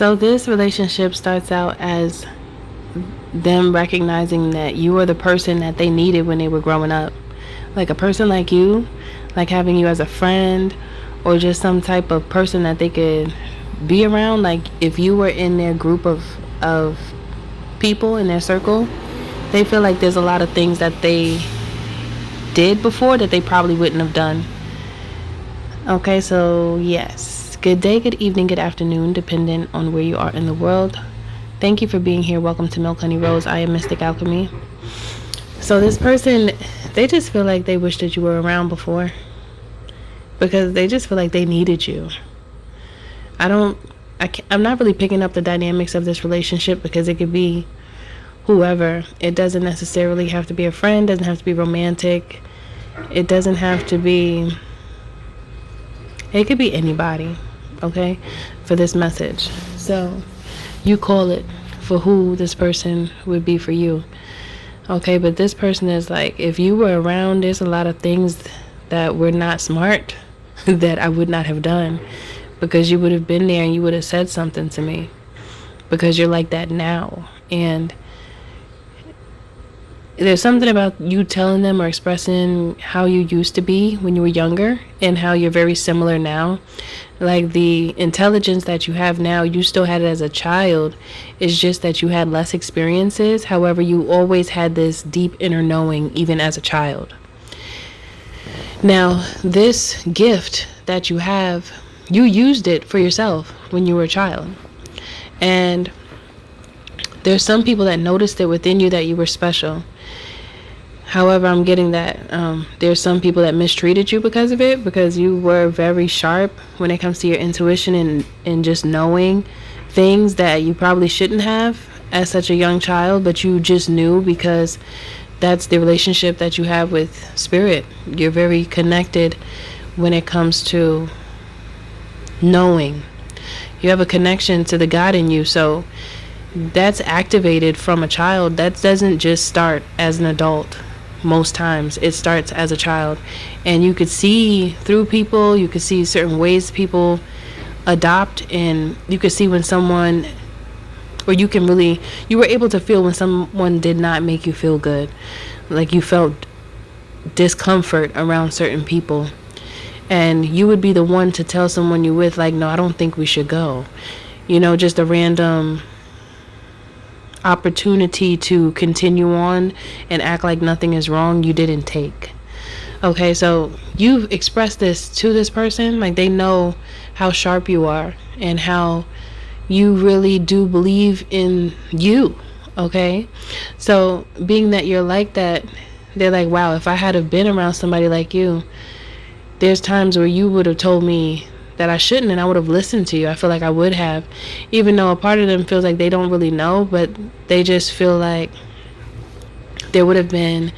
So this relationship starts out as them recognizing that you are the person that they needed when they were growing up. Like a person like you, like having you as a friend or just some type of person that they could be around. Like if you were in their group of people in their circle, they feel like there's a lot of things that they did before that they probably wouldn't have done. Okay, so yes. Good day, good evening, good afternoon, depending on where you are in the world. Thank you for being here. Welcome to Milk Honey Rose. I am Mystic Alchemy. So this person, they just feel like they wish that you were around before because they just feel like they needed you. I'm not really picking up the dynamics of this relationship because it could be whoever. It doesn't necessarily have to be a friend, doesn't have to be romantic. It doesn't have to be, it could be anybody, okay, for this message. So you call it for who this person would be for you. Okay, but this person is like, if you were around, there's a lot of things that were not smart that I would not have done because you would have been there and you would have said something to me because you're like that now. And there's something about you telling them or expressing how you used to be when you were younger and how you're very similar now. Like the intelligence that you have now, you still had it as a child. It's just that you had less experiences. However, you always had this deep inner knowing even as a child. Now, this gift that you have, you used it for yourself when you were a child. And there's some people that noticed it within you that you were special. However, I'm getting that there's some people that mistreated you because of it, because you were very sharp when it comes to your intuition and just knowing things that you probably shouldn't have as such a young child, but you just knew because that's the relationship that you have with spirit. You're very connected when it comes to knowing. You have a connection to the God in you, so that's activated from a child. That doesn't just start as an adult. Most times it starts as a child, and you could see through people, you could see certain ways people adopt, and you could see when someone, or you were able to feel when someone did not make you feel good, like you felt discomfort around certain people, and you would be the one to tell someone you with, like, no, I don't think we should go, just a random opportunity to continue on and act like nothing is wrong, you didn't take. Okay, so you've expressed this to this person, like they know how sharp you are and how you really do believe in you. Okay, so being that you're like that, they're like, wow, if I had have been around somebody like you, there's times where you would have told me that I shouldn't, and I would have listened to you. I feel like I would have, even though a part of them feels like they don't really know, but they just feel like there would have been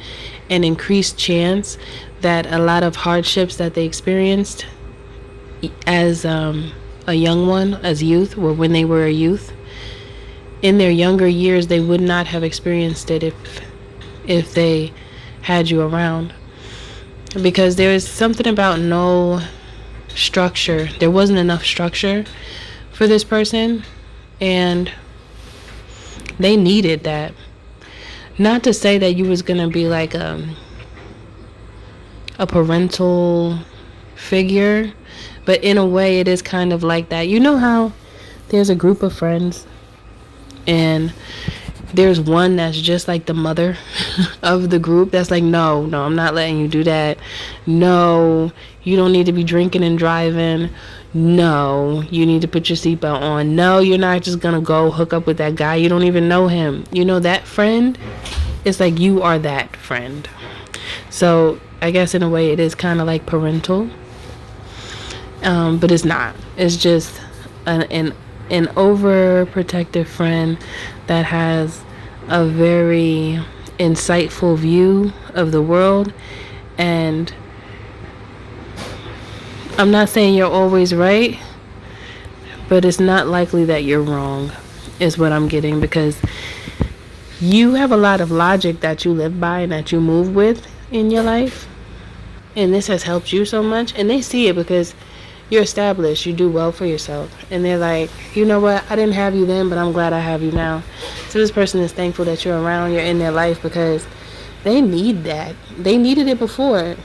an increased chance that a lot of hardships that they experienced as a young one, as youth, or when they were a youth, in their younger years, they would not have experienced it if they had you around. Because there is something about no structure. There wasn't enough structure for this person, and they needed that. Not to say that you was gonna be like a parental figure, but in a way it is kind of like that. You know how there's a group of friends and there's one that's just like the mother of the group that's like, no, I'm not letting you do that. No, you don't need to be drinking and driving. No, you need to put your seatbelt on. No, you're not just gonna go hook up with that guy. You don't even know him. That friend, it's like you are that friend. So I guess in a way it is kind of like parental, but it's not. It's just an overprotective friend that has a very insightful view of the world. And I'm not saying you're always right, but it's not likely that you're wrong, is what I'm getting, because you have a lot of logic that you live by and that you move with in your life, and this has helped you so much, and they see it because you're established, you do well for yourself, and they're like, you know what, I didn't have you then, but I'm glad I have you now. So this person is thankful that you're around, you're in their life, because they need that. They needed it before.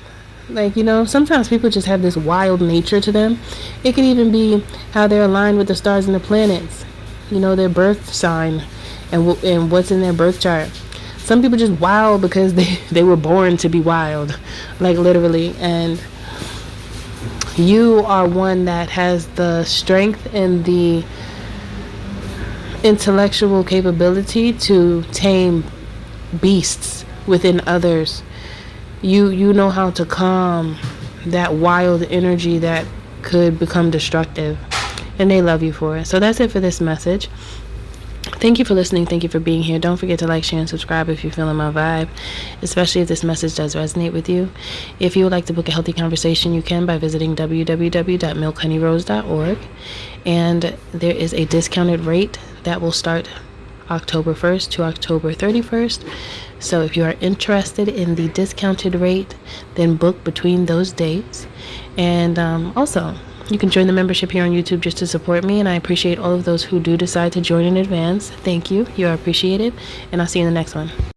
Like, sometimes people just have this wild nature to them. It can even be how they're aligned with the stars and the planets, their birth sign, and what's in their birth chart. Some people just wild because they were born to be wild, like literally. And you are one that has the strength and the intellectual capability to tame beasts within others. You know how to calm that wild energy that could become destructive, and they love you for it. So that's it for this message. Thank you for listening. Thank you for being here. Don't forget to like, share, and subscribe if you're feeling my vibe, especially if this message does resonate with you. If you would like to book a healthy conversation, you can by visiting www.milkhoneyrose.org. And there is a discounted rate that will start October 1st to October 31st. So if you are interested in the discounted rate, then book between those dates. And also, you can join the membership here on YouTube just to support me, and I appreciate all of those who do decide to join in advance. Thank you. You are appreciated, and I'll see you in the next one.